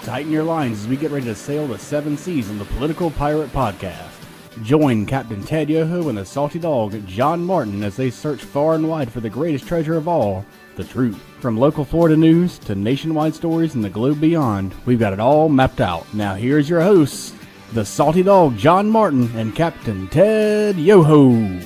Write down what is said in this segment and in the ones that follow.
Tighten your lines as we get ready to sail the seven seas on the Political Pirate Podcast. Join Captain Ted Yoho and the salty dog John Martin as they search far and wide for the greatest treasure of all, the truth. From local Florida news to nationwide stories and the globe beyond, we've got it all mapped out. Now here's your hosts, the salty dog John Martin and Captain Ted Yoho.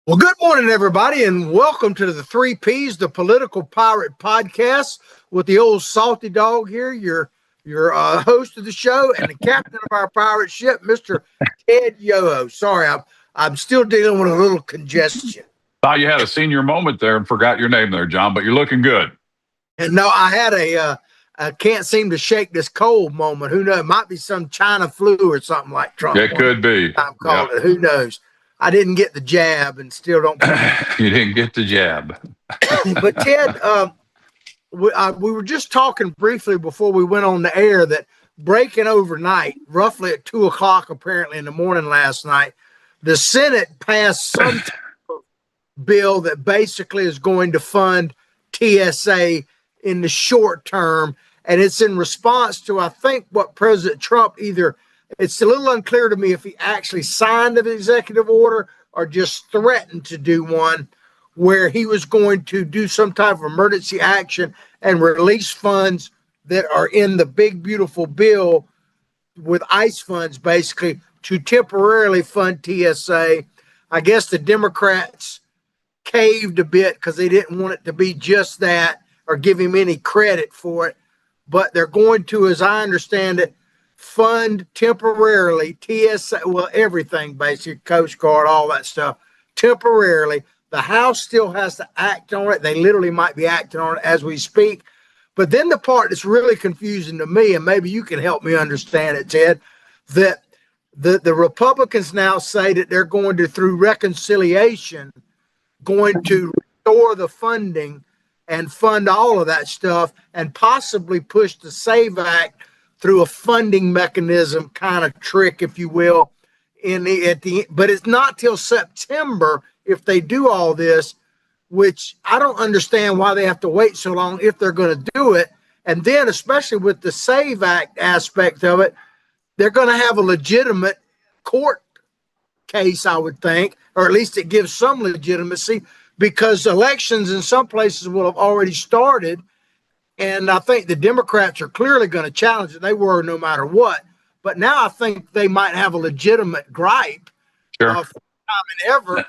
Well, good morning, everybody, and welcome to the Three Ps, the Political Pirate Podcast, with the old salty dog here, your host of the show and the captain of our pirate ship, Mr. Ted Yoho. Sorry, I'm still dealing with a little congestion. Thought you had a senior moment there and forgot your name there, John, but you're looking good. And no, I had I can't seem to shake this cold moment. Who knows? It might be some China flu or something like Trump. It could be. I'm calling it. Who knows? I didn't get the jab and still don't. You didn't get the jab. But Ted, we were just talking briefly before we went on the air that breaking overnight, roughly at 2:00 apparently in the morning last night, the Senate passed some type of bill that basically is going to fund TSA in the short term. And it's in response to, I think, what President Trump it's a little unclear to me if he actually signed an executive order or just threatened to do one where he was going to do some type of emergency action and release funds that are in the big, beautiful bill with ICE funds, basically, to temporarily fund TSA. I guess the Democrats caved a bit because they didn't want it to be just that or give him any credit for it. But they're going to, as I understand it, fund temporarily TSA, well, everything basically, Coast Guard, all that stuff, temporarily. The House still has to act on it. They literally might be acting on it as we speak. But then the part that's really confusing to me, and maybe you can help me understand it, Ted, that the Republicans now say that they're going to, through reconciliation, going to restore the funding and fund all of that stuff and possibly push the SAVE Act through a funding mechanism kind of trick, if you will, but it's not till September if they do all this, which I don't understand why they have to wait so long if they're going to do it. And then, especially with the SAVE Act aspect of it, they're going to have a legitimate court case, I would think, or at least it gives some legitimacy because elections in some places will have already started. And I think the Democrats are clearly going to challenge it. They were no matter what. But now I think they might have a legitimate gripe for time and ever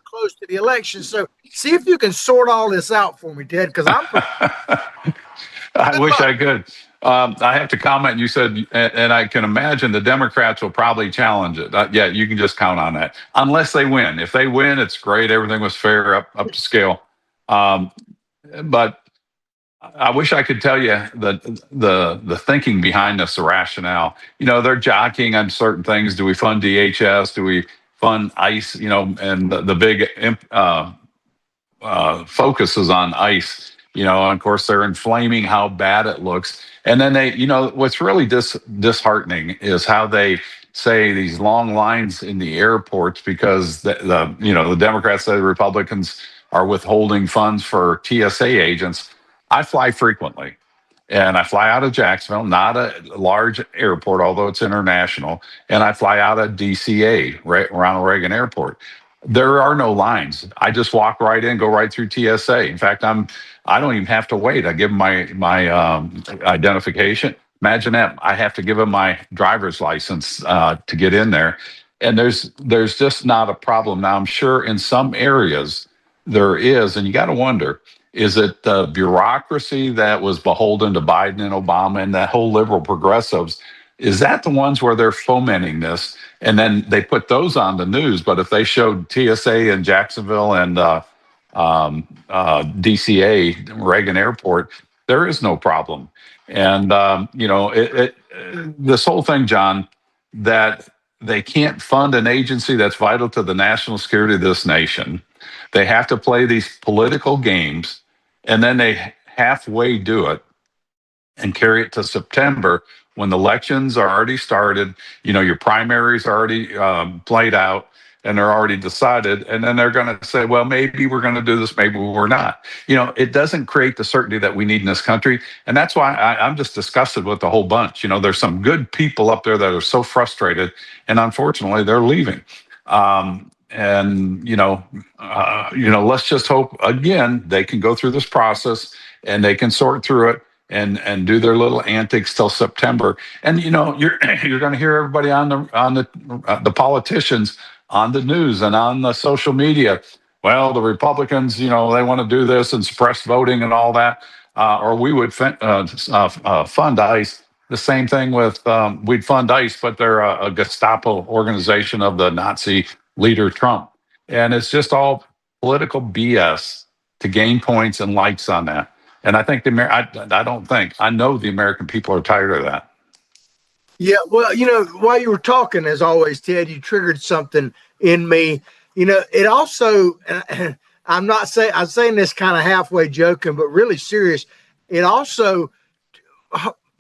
close to the election. So see if you can sort all this out for me, Ted, because I'm I wish I could. I have to comment. You said, and I can imagine the Democrats will probably challenge it. Yeah, you can just count on that. Unless they win. If they win, it's great. Everything was fair, up to scale. But I wish I could tell you the thinking behind this, the rationale. You know, they're jockeying on certain things. Do we fund DHS? Do we fund ICE? You know, and the big focus is on ICE. You know, and of course, they're inflaming how bad it looks. And then they, you know, what's really disheartening is how they say these long lines in the airports because the Democrats say the Republicans are withholding funds for TSA agents. I fly frequently, and I fly out of Jacksonville, not a large airport, although it's international, and I fly out of DCA, right, Ronald Reagan Airport. There are no lines. I just walk right in, go right through TSA. In fact, I don't even have to wait. I give them my identification. Imagine that. I have to give them my driver's license to get in there, and there's just not a problem. Now, I'm sure in some areas there is, and you got to wonder. Is it the bureaucracy that was beholden to Biden and Obama and that whole liberal progressives? Is that the ones where they're fomenting this? And then they put those on the news. But if they showed TSA in Jacksonville and DCA, Reagan Airport, there is no problem. And, this whole thing, John, that they can't fund an agency that's vital to the national security of this nation. They have to play these political games, and then they halfway do it and carry it to September when the elections are already started, your primaries are already played out and they're already decided. And then they're going to say, well, maybe we're going to do this, maybe we're not. It doesn't create the certainty that we need in this country. And that's why I'm just disgusted with the whole bunch. There's some good people up there that are so frustrated, and unfortunately, they're leaving. Let's just hope again they can go through this process and they can sort through it and do their little antics till September. And you're going to hear everybody on the politicians on the news and on the social media. Well, the Republicans, they want to do this and suppress voting and all that, or we would fund ICE. The same thing with we'd fund ICE, but they're a Gestapo organization of the Nazi leader Trump, and it's just all political BS to gain points and likes on that. And I think I know the American people are tired of that. Yeah, well, while you were talking, as always, Ted, you triggered something in me. It also, and I'm saying this kind of halfway joking, but really serious. It also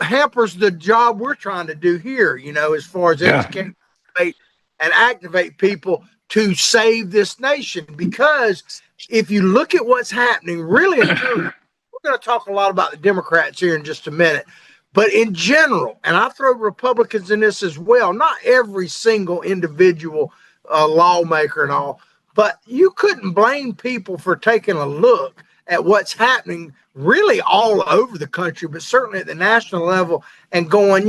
hampers the job we're trying to do here, as far as educate and activate people to save this nation. Because if you look at what's happening, really and truly, we're going to talk a lot about the Democrats here in just a minute. But in general, and I throw Republicans in this as well, not every single individual lawmaker and all, but you couldn't blame people for taking a look at what's happening really all over the country, but certainly at the national level, and going,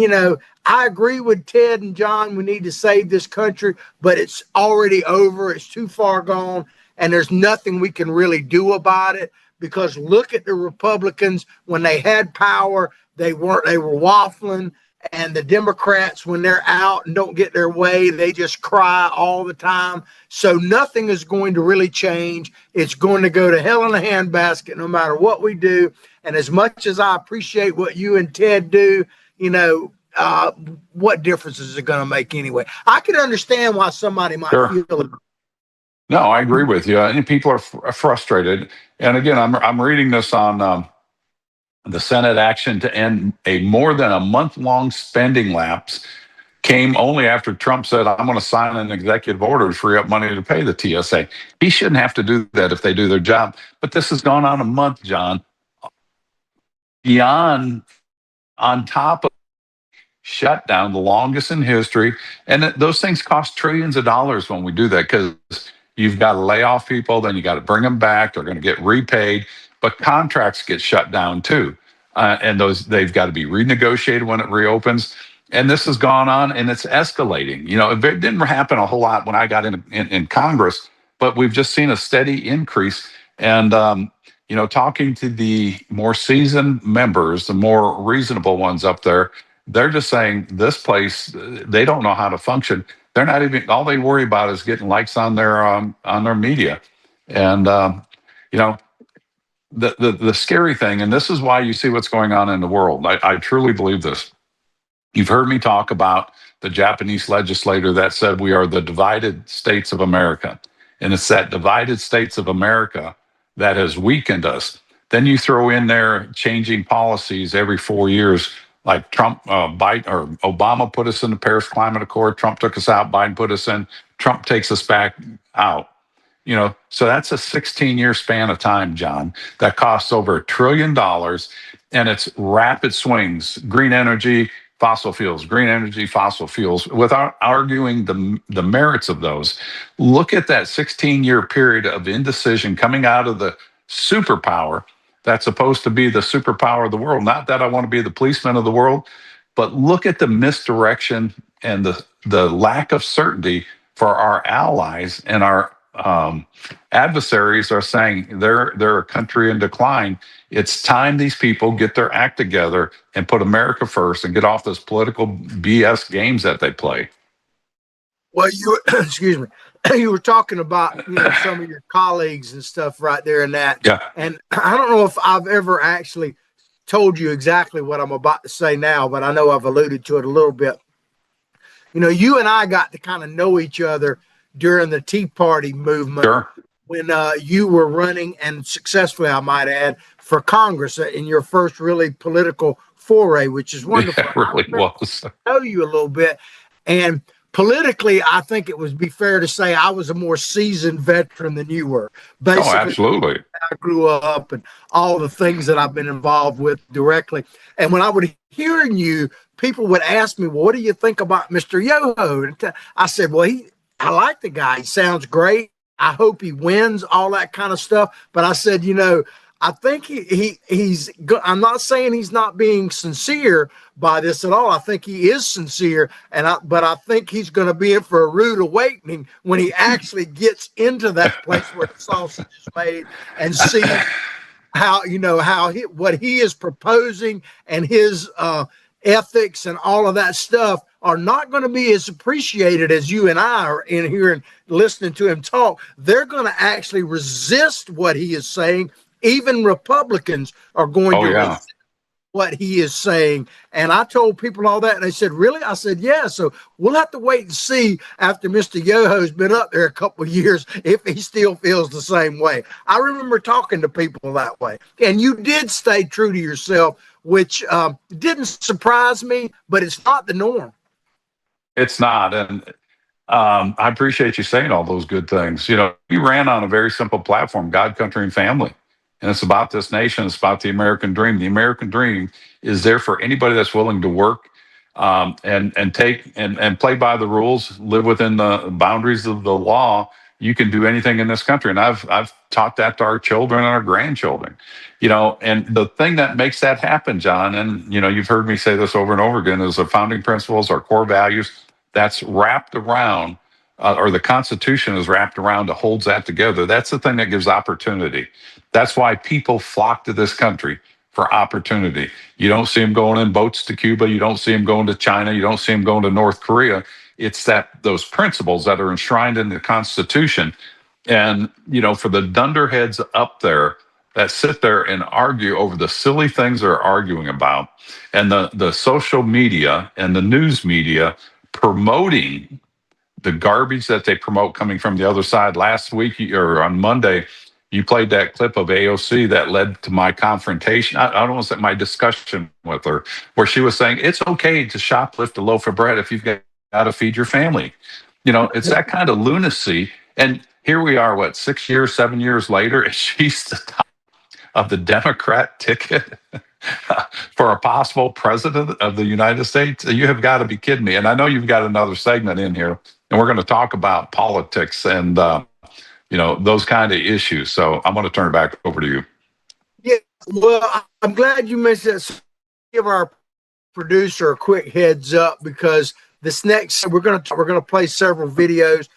I agree with Ted and John, we need to save this country, but it's already over, it's too far gone, and there's nothing we can really do about it. Because look at the Republicans when they had power, they were waffling, and the Democrats, when they're out and don't get their way, they just cry all the time. So nothing is going to really change. It's going to go to hell in a handbasket no matter what we do. And as much as I appreciate what you and Ted do, what difference is it going to make anyway? I can understand why somebody might feel it. No, I agree with you. And people are frustrated. And again, I'm reading this on the Senate action to end a more than a month-long spending lapse came only after Trump said, I'm going to sign an executive order to free up money to pay the TSA. He shouldn't have to do that if they do their job. But this has gone on a month, John, beyond, on top of shutdown, the longest in history. And those things cost trillions of dollars when we do that, because you've got to lay off people, then you got to bring them back. They're going to get repaid, but contracts get shut down too. And they've got to be renegotiated when it reopens. And this has gone on and it's escalating. It didn't happen a whole lot when I got in Congress, but we've just seen a steady increase. And, talking to the more seasoned members, the more reasonable ones up there, they're just saying this place, they don't know how to function. They're not even, all they worry about is getting likes on their media. And, the scary thing, and this is why you see what's going on in the world. I truly believe this. You've heard me talk about the Japanese legislator that said we are the divided states of America. And it's that divided states of America that has weakened us. Then you throw in there changing policies every 4 years, like Trump, Biden, or Obama put us in the Paris Climate Accord. Trump took us out. Biden put us in. Trump takes us back out. So that's a 16-year span of time, John, that costs over $1 trillion, and it's rapid swings. Green energy, fossil fuels, green energy, fossil fuels, without arguing the merits of those. Look at that 16-year period of indecision coming out of the superpower that's supposed to be the superpower of the world. Not that I want to be the policeman of the world, but look at the misdirection and the lack of certainty for our allies, and our adversaries are saying they're a country in decline. It's time these people get their act together and put America first and get off this political BS games that they play. Well, excuse me, you were talking about some of your colleagues and stuff right there and that. Yeah. And I don't know if I've ever actually told you exactly what I'm about to say now, but I know I've alluded to it a little bit. You and I got to kind of know each other during the Tea Party movement. Sure. When you were running, and successfully, I might add, for Congress in your first really political foray, which is wonderful. It really was. I know you a little bit, and politically, I think it would be fair to say I was a more seasoned veteran than you were. Basically, Oh, absolutely. I grew up and all the things that I've been involved with directly. And when I would hearing you, people would ask me, well, what do you think about Mr. Yoho? And I said, well, I like the guy. He sounds great. I hope he wins, all that kind of stuff. But I said, I think he's good. I'm not saying he's not being sincere by this at all. I think he is sincere, but I think he's going to be in for a rude awakening when he actually gets into that place where the sausage is made and sees what he is proposing, and his ethics and all of that stuff are not going to be as appreciated as you and I are in here and listening to him talk. They're going to actually resist what he is saying. Even Republicans are going to resist what he is saying. And I told people all that, and they said, really? I said, yeah. So we'll have to wait and see after Mr. Yoho's been up there a couple of years if he still feels the same way. I remember talking to people that way. And you did stay true to yourself, which didn't surprise me, but it's not the norm. It's not. And I appreciate you saying all those good things. You ran on a very simple platform, God, country, and family. And it's about this nation. It's about the American dream. The American dream is there for anybody that's willing to work and take and play by the rules, live within the boundaries of the law. You can do anything in this country. And I've taught that to our children and our grandchildren. And the thing that makes that happen, John, and you've heard me say this over and over again, is the founding principles, our core values, that's wrapped around, or the Constitution is wrapped around to holds that together. That's the thing that gives opportunity. That's why people flock to this country, for opportunity. You don't see them going in boats to Cuba. You don't see them going to China. You don't see them going to North Korea. It's those principles that are enshrined in the Constitution. And, for the dunderheads up there that sit there and argue over the silly things they're arguing about, and the social media and the news media promoting the garbage that they promote coming from the other side. Last week, or on Monday, you played that clip of AOC that led to my confrontation. I don't want to say my discussion with her, where she was saying it's okay to shoplift a loaf of bread if you've got to feed your family. It's that kind of lunacy. And here we are, 7 years later, and she's the top of the Democrat ticket for a possible president of the United States. You have got to be kidding me. And I know you've got another segment in here, and we're going to talk about politics and those kind of issues. So I'm going to turn it back over to you. Yeah, well, I'm glad you mentioned that. Give our producer a quick heads up, because this next we're going to play several videos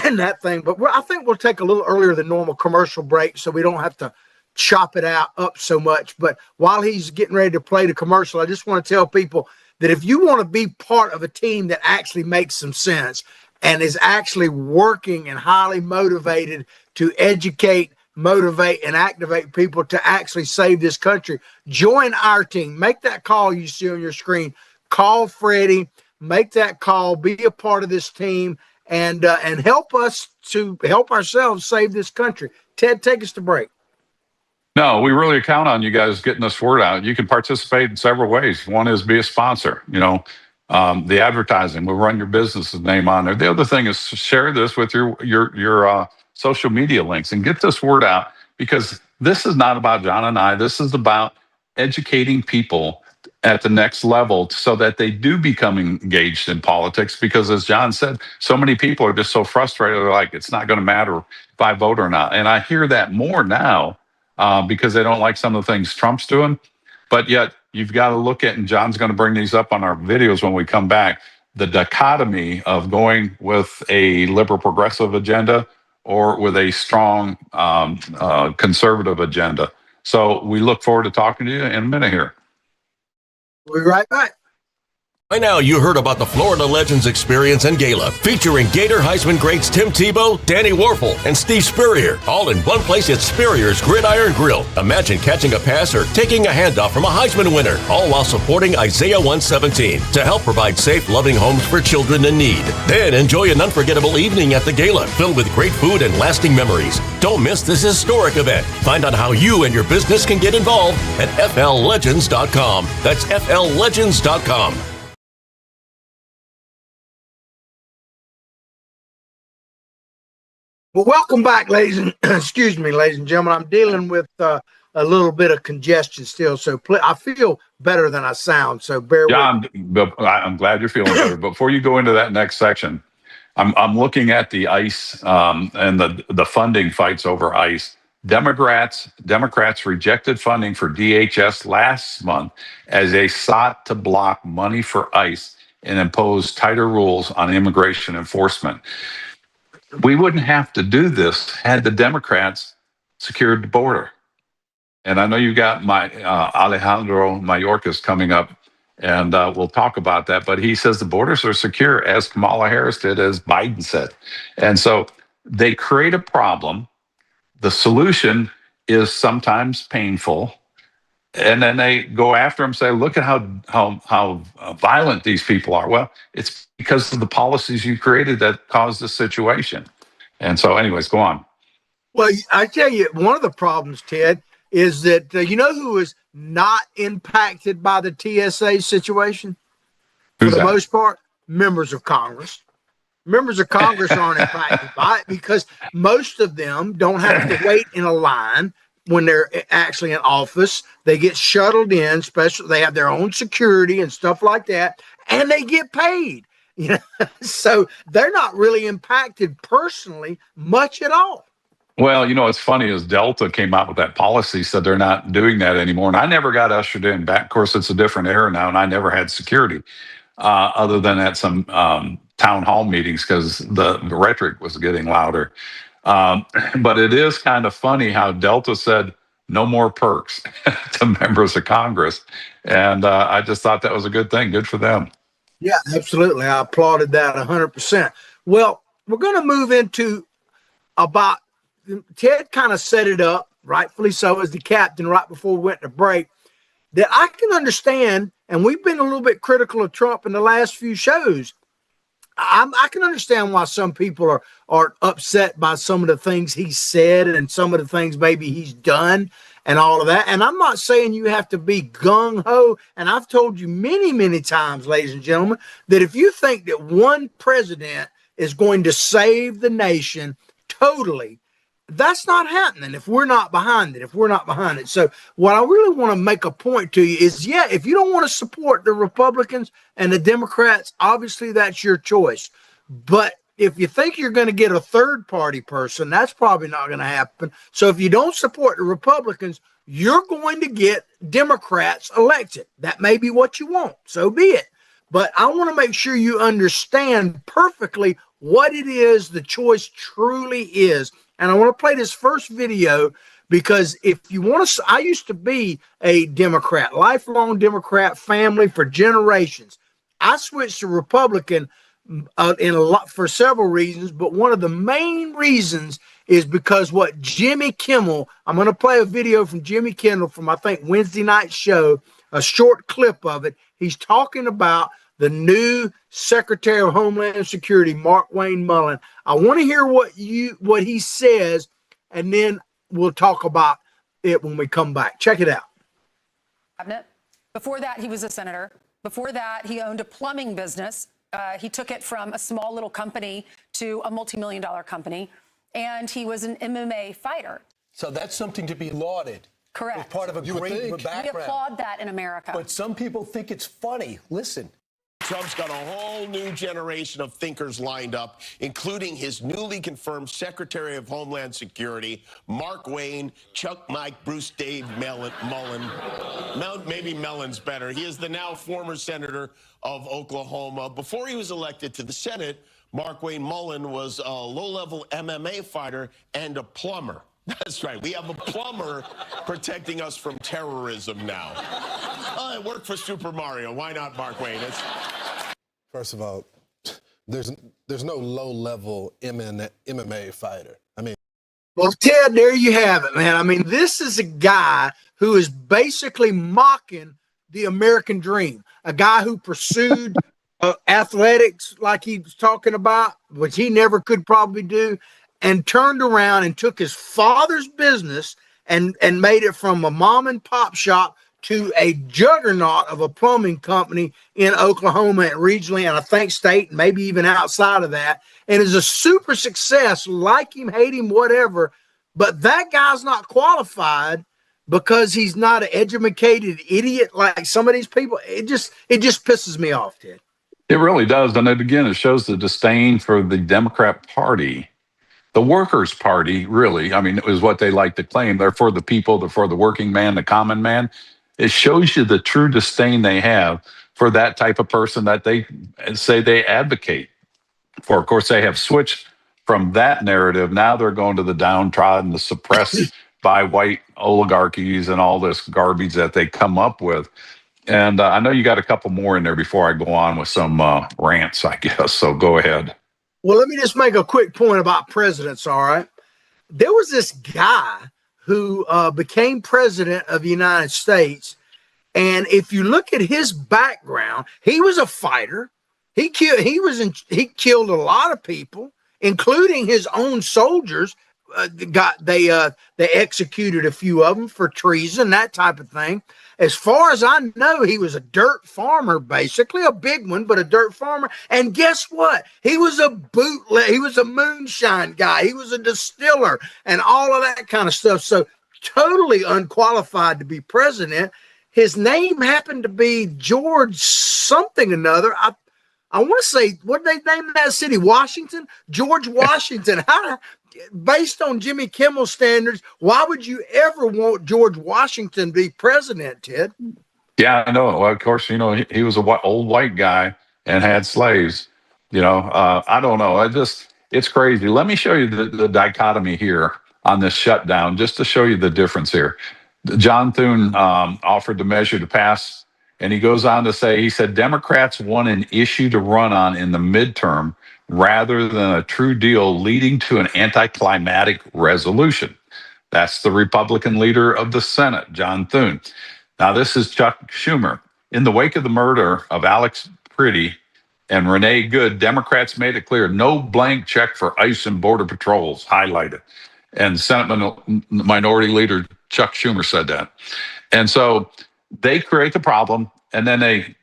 and that thing. But I think we'll take a little earlier than normal commercial break, so we don't have to chop it up so much. But while he's getting ready to play the commercial, I just want to tell people that if you want to be part of a team that actually makes some sense and is actually working and highly motivated to educate, motivate, and activate people to actually save this country, join our team. Make that call you see on your screen. Call Freddie. Make that call. Be a part of this team and help us to help ourselves save this country. Ted, take us to break. No, we really count on you guys getting this word out. You can participate in several ways. One is be a sponsor. The advertising, we'll run your business's name on there. The other thing is share this with your social media links and get this word out, because this is not about John and I. This is about educating people at the next level so that they do become engaged in politics. Because as John said, so many people are just so frustrated. They're like, it's not going to matter if I vote or not. And I hear that more now because they don't like some of the things Trump's doing. But yet you've got to look at, and John's going to bring these up on our videos when we come back, the dichotomy of going with a liberal progressive agenda or with a strong conservative agenda. So we look forward to talking to you in a minute here. We'll be right back. By now, you heard about the Florida Legends Experience and Gala, featuring Gator Heisman greats Tim Tebow, Danny Warfel, and Steve Spurrier, all in one place at Spurrier's Gridiron Grill. Imagine catching a pass or taking a handoff from a Heisman winner, all while supporting Isaiah 117 to help provide safe, loving homes for children in need. Then enjoy an unforgettable evening at the Gala, filled with great food and lasting memories. Don't miss this historic event. Find out how you and your business can get involved at fllegends.com. That's fllegends.com. Well, welcome back, ladies and excuse me, ladies and gentlemen. I'm dealing with a little bit of congestion still, so I feel better than I sound. So bear with me. John, I'm glad you're feeling better. Before you go into that next section, I'm looking at the ICE and the funding fights over ICE. Democrats rejected funding for DHS last month as they sought to block money for ICE and impose tighter rules on immigration enforcement. We wouldn't have to do this had the Democrats secured the border. And I know you got my Alejandro Mayorkas coming up, and we'll talk about that. But he says the borders are secure, as Kamala Harris did, as Biden said. And so they create a problem. The solution is sometimes painful. And then they go after them, say, look at how violent these people are. Well, it's because of the policies you created that caused this situation. And so, anyways, go on. Well, I tell you, one of the problems, Ted, is that you know who is not impacted by the TSA situation? Who's For the that? most part, members of Congress. Members of Congress aren't impacted by it because most of them don't have to wait in a line when they're actually in office. They get shuttled in, especially they have their own security and stuff like that, and they get paid. You know, so they're not really impacted personally much at all. Well, you know, what's funny is Delta came out with that policy, said they're not doing that anymore. And I never got ushered in back. Of course, it's a different era now, and I never had security other than at some town hall meetings because the rhetoric was getting louder. But it is kind of funny how Delta said no more perks to members of Congress. And I just thought that was a good thing. Good for them. Yeah, absolutely. I applauded that 100%. Well, we're going to move into about Ted kind of set it up, rightfully so, as the captain right before we went to break, that I can understand, and we've been a little bit critical of Trump in the last few shows. I can understand why some people are upset by some of the things he said and some of the things maybe he's done and all of that. And I'm not saying you have to be gung-ho. And I've told you many, many times, ladies and gentlemen, that if you think that one president is going to save the nation totally, that's not happening if we're not behind it. So what I really want to make a point to you is, yeah, if you don't want to support the Republicans and the Democrats, obviously that's your choice. But if you think you're going to get a third party person, that's probably not going to happen. So if you don't support the Republicans, you're going to get Democrats elected. That may be what you want. So be it. But I want to make sure you understand perfectly what it is the choice truly is. And I want to play this first video because if you want to, I used to be a Democrat, lifelong Democrat family for generations. I switched to Republican for several reasons, but one of the main reasons is because what Jimmy Kimmel, I'm going to play a video from Jimmy Kimmel from, I think, Wednesday night show, a short clip of it. He's talking about the new Secretary of Homeland Security, Markwayne Mullin. I want to hear what he says, and then we'll talk about it when we come back. Check it out. Before that, he was a senator. Before that, he owned a plumbing business. He took it from a small little company to a multi-million-dollar company, and he was an MMA fighter. So that's something to be lauded. Correct. It's part of a great background. We applaud that in America. But some people think it's funny. Listen. Trump's got a whole new generation of thinkers lined up, including his newly confirmed Secretary of Homeland Security, Mark Wayne, Chuck Mike, Bruce Dave Mullen. Maybe Mellon's better. He is the now former senator of Oklahoma. Before he was elected to the Senate, Mark Wayne Mullen was a low-level MMA fighter and a plumber. That's right. We have a plumber protecting us from terrorism now. It worked for Super Mario. Why not Mark Wayne? First of all, there's no low-level MMA fighter. I mean, well, Ted, there you have it, man. I mean, this is a guy who is basically mocking the American dream, a guy who pursued athletics like he was talking about, which he never could probably do. and turned around and took his father's business and made it from a mom and pop shop to a juggernaut of a plumbing company in Oklahoma and regionally, and I think state, and maybe even outside of that, and is a super success. Like him, hate him, whatever. But that guy's not qualified because he's not an educated idiot like some of these people. It just pisses me off, Ted. It really does. And it shows the disdain for the Democrat Party. The Workers' Party, really, I mean, is what they like to claim. They're for the people, they're for the working man, the common man. It shows you the true disdain they have for that type of person that they say they advocate for. Of course, they have switched from that narrative. Now they're going to the downtrodden, the suppressed by white oligarchies and all this garbage that they come up with. And I know you got a couple more in there before I go on with some rants, I guess. So go ahead. Well, let me just make a quick point about presidents, all right? There was this guy who became president of the United States. And if you look at his background, he was a fighter. He killed a lot of people, including his own soldiers. They executed a few of them for treason, that type of thing. As far as I know, he was a dirt farmer, basically a big one, but a dirt farmer. And guess what? He was a bootleg. He was a moonshine guy. He was a distiller and all of that kind of stuff. So totally unqualified to be president. His name happened to be George something another. I want to say, what did they name that city? Washington? George Washington. Based on Jimmy Kimmel standards, why would you ever want George Washington to be president, Ted? Yeah, I know. Well, of course, he was a old white guy and had slaves. I don't know. It's crazy. Let me show you the dichotomy here on this shutdown, just to show you the difference here. John Thune offered the measure to pass, and he goes on to say, he said, Democrats want an issue to run on in the midterm rather than a true deal leading to an anticlimactic resolution. That's the Republican leader of the Senate, John Thune. Now, this is Chuck Schumer. In the wake of the murder of Alex Priddy and Renee Good, Democrats made it clear no blank check for ICE and Border Patrols, highlighted. And Senate Minority Leader Chuck Schumer said that. And so they create the problem, and then they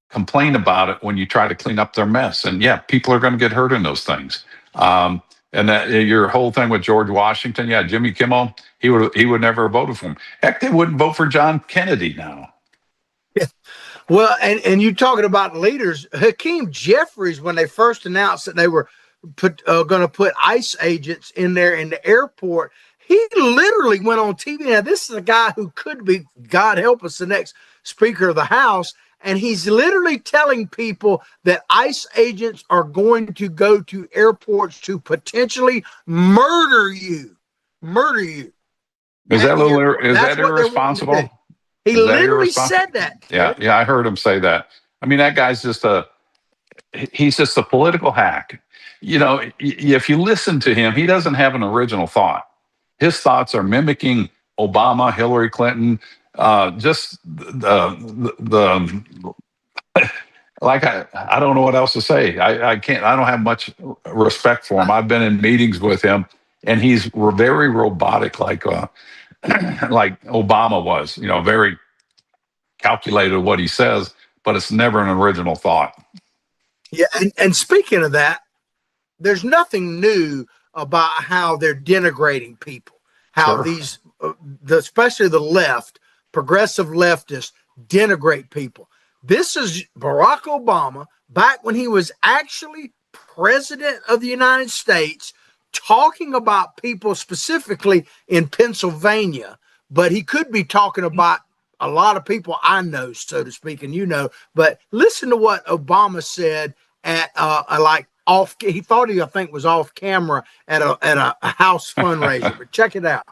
complain about it when you try to clean up their mess. And yeah, people are going to get hurt in those things. And that your whole thing with George Washington, yeah, Jimmy Kimmel, he would never have voted for him. Heck, they wouldn't vote for John Kennedy now. Yeah. Well, and you talking about leaders, Hakeem Jeffries, when they first announced that they were going to put ICE agents in there in the airport, he literally went on TV. Now, this is a guy who could be, God help us, the next Speaker of the House. And he's literally telling people that ICE agents are going to go to airports to potentially murder you. Murder you. Is that irresponsible? He literally said that. Yeah, I heard him say that. I mean, that guy's he's just a political hack. If you listen to him, he doesn't have an original thought. His thoughts are mimicking Obama, Hillary Clinton, just the like I don't know what else to say. I don't have much respect for him. I've been in meetings with him, and he's very robotic, like like Obama was. Very calculated what he says, but it's never an original thought. Yeah, and speaking of that, there's nothing new about how they're denigrating people. How Sure. these, especially the left, progressive leftists, denigrate people. This is Barack Obama back when he was actually president of the United States, talking about people specifically in Pennsylvania, but he could be talking about a lot of people I know, so to speak, and but listen to what Obama said at he thought I think was off camera at a house fundraiser, but check it out.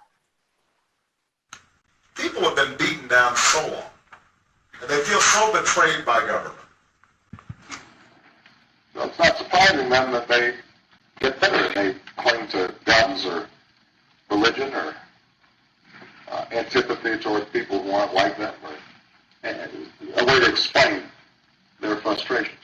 People have been beaten down so long, and they feel so betrayed by government. So it's not surprising then that they get bitter. They cling to guns or religion or antipathy towards people who aren't like them, or a way to explain their frustrations.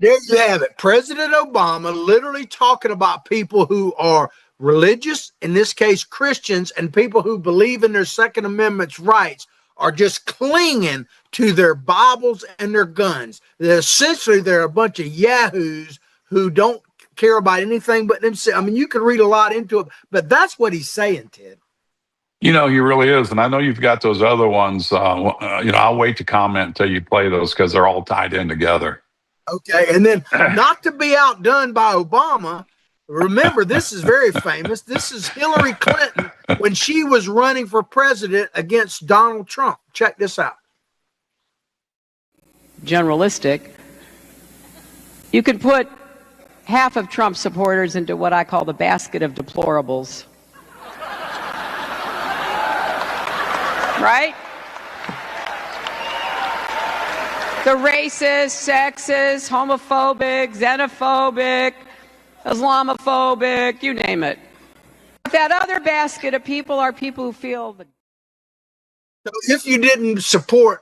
There you have it. President Obama literally talking about people who are religious, in this case, Christians, and people who believe in their Second Amendment's rights are just clinging to their Bibles and their guns. They're a bunch of yahoos who don't care about anything but themselves. I mean, you can read a lot into it, but that's what he's saying, Ted. You know, he really is. And I know you've got those other ones. I'll wait to comment until you play those because they're all tied in together. Okay. And then not to be outdone by Obama, remember, this is very famous. This is Hillary Clinton when she was running for president against Donald Trump. Check this out. Generalistic. You can put half of Trump supporters into what I call the basket of deplorables. Right? The racist, sexist, homophobic, xenophobic, Islamophobic, you name it. But that other basket of people are people who feel the... So if you didn't support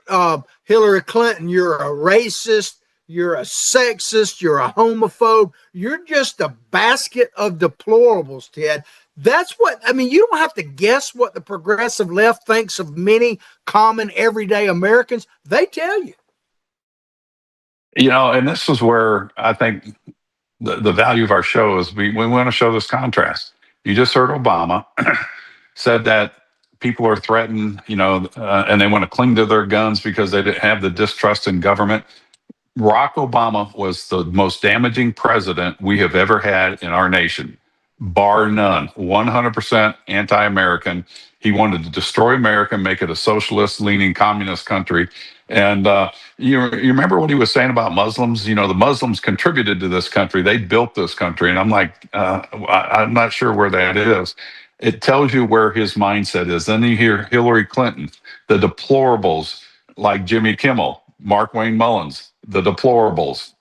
Hillary Clinton, you're a racist, you're a sexist, you're a homophobe, you're just a basket of deplorables, Ted. That's what, I mean, you don't have to guess what the progressive left thinks of many common everyday Americans. They tell you. You know, and this is where I think the value of our show is we want to show this contrast. You just heard Obama said that people are threatened, and they want to cling to their guns because they didn't have the distrust in government. Barack Obama was the most damaging president we have ever had in our nation, bar none. 100% anti-American. He wanted to destroy America, make it a socialist-leaning communist country. And you remember what he was saying about Muslims? You know, the Muslims contributed to this country. They built this country. And I'm like, I'm not sure where that is. It tells you where his mindset is. Then you hear Hillary Clinton, the deplorables like Jimmy Kimmel, Mark Wayne Mullins, the deplorables,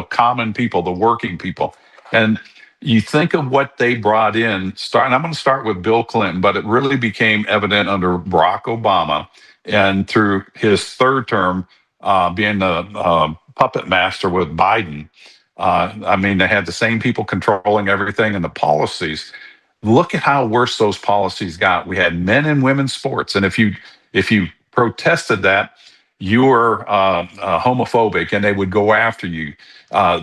common people, the working people. And you think of what they brought in, and I'm going to start with Bill Clinton, but it really became evident under Barack Obama and through his third term being the puppet master with Biden. I mean, they had the same people controlling everything and the policies. Look at how worse those policies got. We had men and women's sports. And if you protested that, you were homophobic and they would go after you.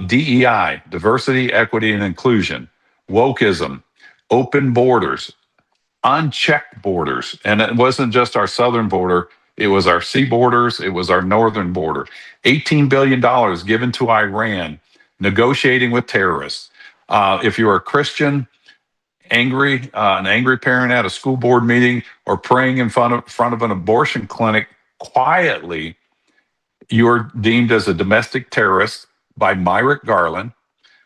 DEI, diversity, equity, and inclusion, wokeism, open borders, unchecked borders. And it wasn't just our southern border, it was our sea borders, it was our northern border. $18 billion given to Iran, negotiating with terrorists. If you're a Christian, an angry parent at a school board meeting or praying in front of an abortion clinic quietly, you're deemed as a domestic terrorist by Merrick Garland,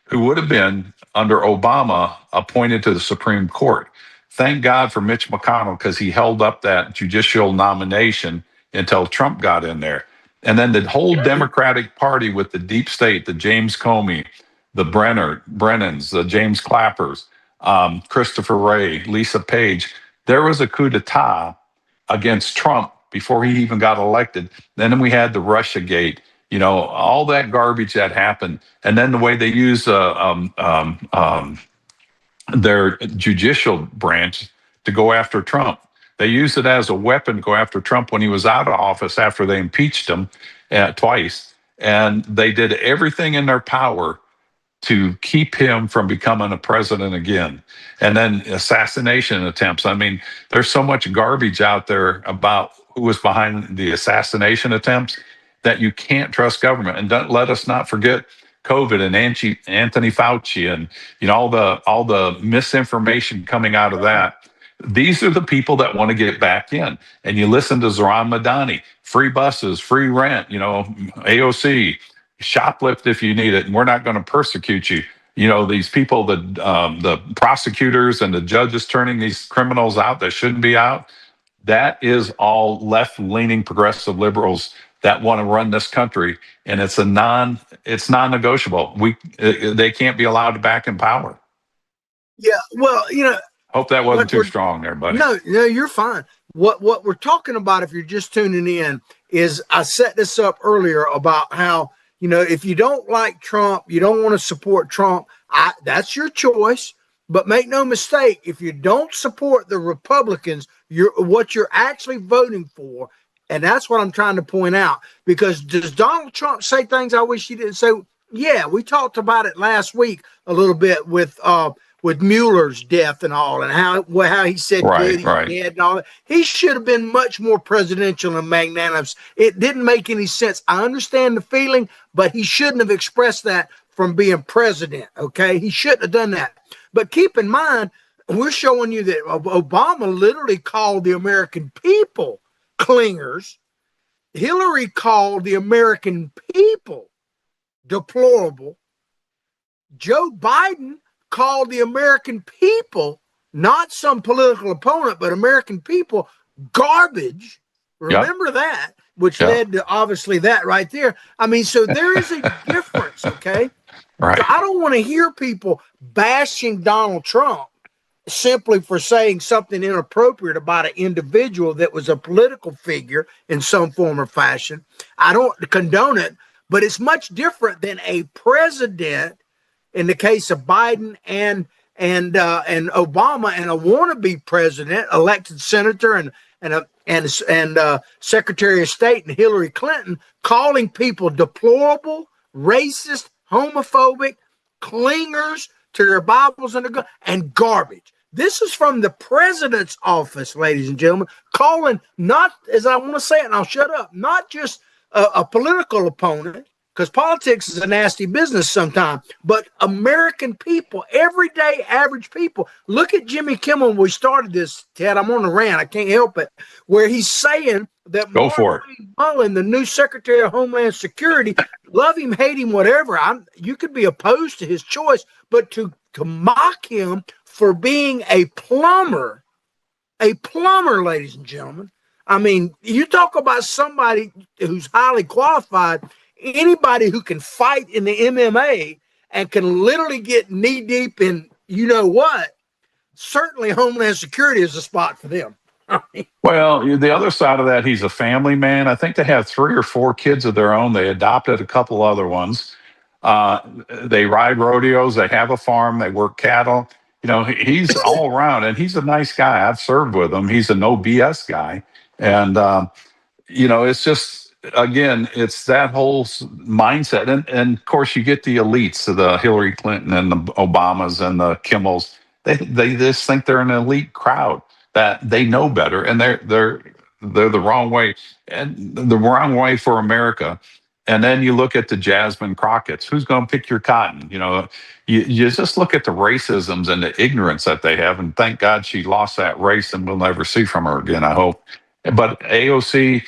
who would have been, under Obama, appointed to the Supreme Court. Thank God for Mitch McConnell, because he held up that judicial nomination until Trump got in there. And then the whole Democratic Party with the deep state, the James Comey, the Brennans, the James Clappers, Christopher Wray, Lisa Page, there was a coup d'etat against Trump before he even got elected. Then we had the Russiagate, all that garbage that happened. And then the way they use their judicial branch to go after Trump. They used it as a weapon to go after Trump when he was out of office after they impeached him twice. And they did everything in their power to keep him from becoming a president again. And then assassination attempts. I mean, there's so much garbage out there about who was behind the assassination attempts that you can't trust government. And don't let us not forget COVID and Anthony Fauci and all the misinformation coming out of that. These are the people that want to get back in. And you listen to Zohran Madani, free buses, free rent, AOC, shoplift if you need it, and we're not going to persecute you. These people, the prosecutors and the judges turning these criminals out that shouldn't be out, that is all left-leaning progressive liberals that want to run this country, and it's non-negotiable. They can't be allowed back in power. Yeah, well, hope that wasn't too strong there, buddy. No, you're fine. What we're talking about, if you're just tuning in, is I set this up earlier about how You know, if you don't like Trump, you don't want to support Trump, that's your choice. But make no mistake, if you don't support the Republicans, what you're actually voting for. And that's what I'm trying to point out. Because does Donald Trump say things I wish he didn't say? Yeah, we talked about it last week a little bit with Mueller's death and all, and how he said good, he's dead and all that. He should have been much more presidential and magnanimous. It didn't make any sense. I understand the feeling, but he shouldn't have expressed that from being president. Okay, he shouldn't have done that. But keep in mind, we're showing you that Obama literally called the American people clingers. Hillary called the American people deplorable. Joe Biden called the American people, not some political opponent, but American people, garbage. Remember that, which led to obviously that right there. I mean, so there is a difference, okay? Right. So I don't want to hear people bashing Donald Trump simply for saying something inappropriate about an individual that was a political figure in some form or fashion. I don't condone it, but it's much different than a president in the case of Biden and Obama and a wannabe president, elected senator and Secretary of State and Hillary Clinton calling people deplorable, racist, homophobic, clingers to their Bibles and garbage. This is from the president's office, ladies and gentlemen, calling not, as I want to say it, and I'll shut up, not just a political opponent, because politics is a nasty business sometimes, but American people, everyday average people. Look at Jimmy Kimmel when we started this, Ted. I'm on the rant. I can't help it. Where he's saying that Mark Mullen, the new Secretary of Homeland Security, love him, hate him, whatever. You could be opposed to his choice, but to mock him for being a plumber, ladies and gentlemen. I mean, you talk about somebody who's highly qualified. Anybody who can fight in the MMA and can literally get knee deep in you know what, certainly Homeland Security is a spot for them. Well, the other side of that, he's a family man. I think they have 3 or 4 kids of their own. They adopted a couple other ones. They ride rodeos. They have a farm. They work cattle. You know, he's all around, and he's a nice guy. I've served with him. He's a no BS guy. And, you know, it's just, again, it's that whole mindset. And of course, you get the elites, the Hillary Clinton and the Obamas and the Kimmels. They just think they're an elite crowd, that they know better, and they're the wrong way, and the wrong way for America. And then you look at the Jasmine Crockett's. Who's going to pick your cotton? You know, you just look at the racisms and the ignorance that they have, and thank God she lost that race, and we'll never see from her again, I hope. But AOC,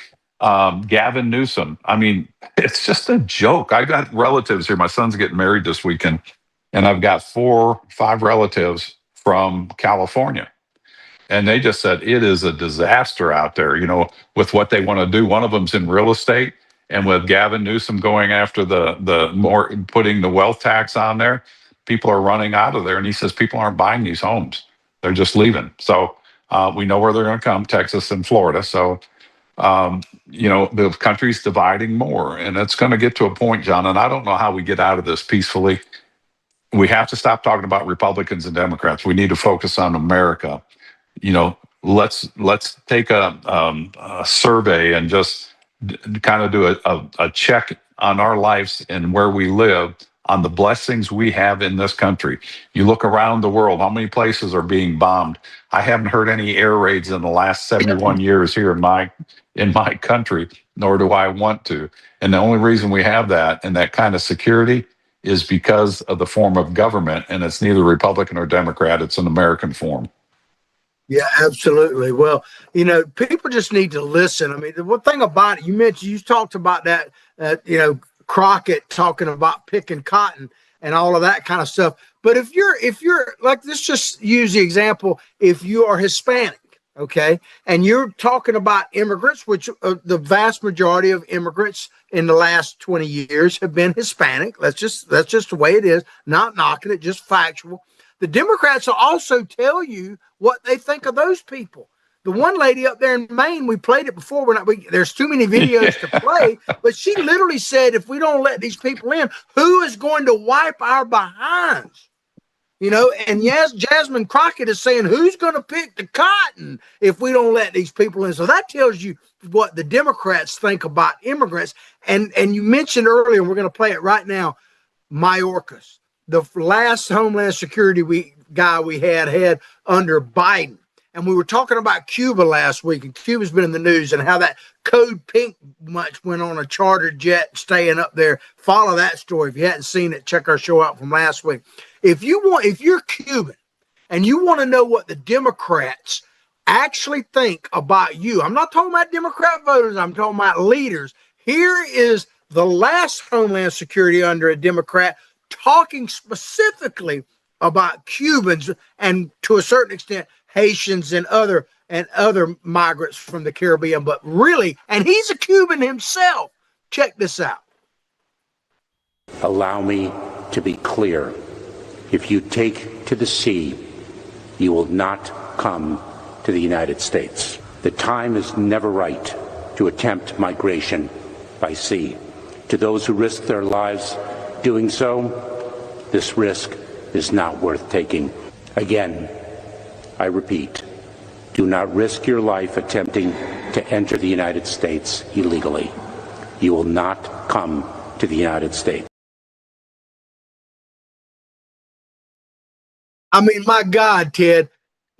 Gavin Newsom, I mean, it's just a joke. I got relatives here. My son's getting married this weekend, and I've got 4, 5 relatives from California. And they just said it is a disaster out there, you know, with what they want to do. One of them's in real estate, and with Gavin Newsom going after the more putting the wealth tax on there, people are running out of there. And he says people aren't buying these homes; they're just leaving. So we know where they're going to come: Texas and Florida. So you know, the country's dividing more, and it's going to get to a point, John. And I don't know how we get out of this peacefully. We have to stop talking about Republicans and Democrats. We need to focus on America. You know, let's take a survey and just kind of do a check on our lives and where we live, on the blessings we have in this country. You look around the world, how many places are being bombed? I haven't heard any air raids in the last 71 years here in my country, nor do I want to. And the only reason we have that and that kind of security is because of the form of government, and it's neither Republican or Democrat, it's an American form. Yeah, absolutely. Well, you know, people just need to listen. I mean, the one thing about it, you talked about that, you know, Crockett talking about picking cotton and all of that kind of stuff. But if you're like, let's just use the example, if you are Hispanic, okay, and you're talking about immigrants, which the vast majority of immigrants in the last 20 years have been Hispanic. That's just the way it is. Not knocking it, just factual. The Democrats will also tell you what they think of those people. The one lady up there in Maine, we played it before. There's too many videos to play, but she literally said, if we don't let these people in, who is going to wipe our behinds? You know, and yes, Jasmine Crockett is saying, who's going to pick the cotton if we don't let these people in? So that tells you what the Democrats think about immigrants. And you mentioned earlier, and we're going to play it right now, Mayorkas, the last Homeland Security guy we had under Biden. And we were talking about Cuba last week, and Cuba's been in the news, and how that Code Pink much went on a charter jet staying up there. Follow that story. If you hadn't seen it, check our show out from last week. If you're Cuban and you want to know what the Democrats actually think about you, I'm not talking about Democrat voters, I'm talking about leaders. Here is the last Homeland Security under a Democrat talking specifically about Cubans and, to a certain extent, Haitians and other migrants from the Caribbean, but really, and he's a Cuban himself. Check this out. Allow me to be clear. If you take to the sea, you will not come to the United States. The time is never right to attempt migration by sea. To those who risk their lives doing so, this risk is not worth taking. Again, I repeat, do not risk your life attempting to enter the United States illegally. You will not come to the United States. I mean, my God, Ted,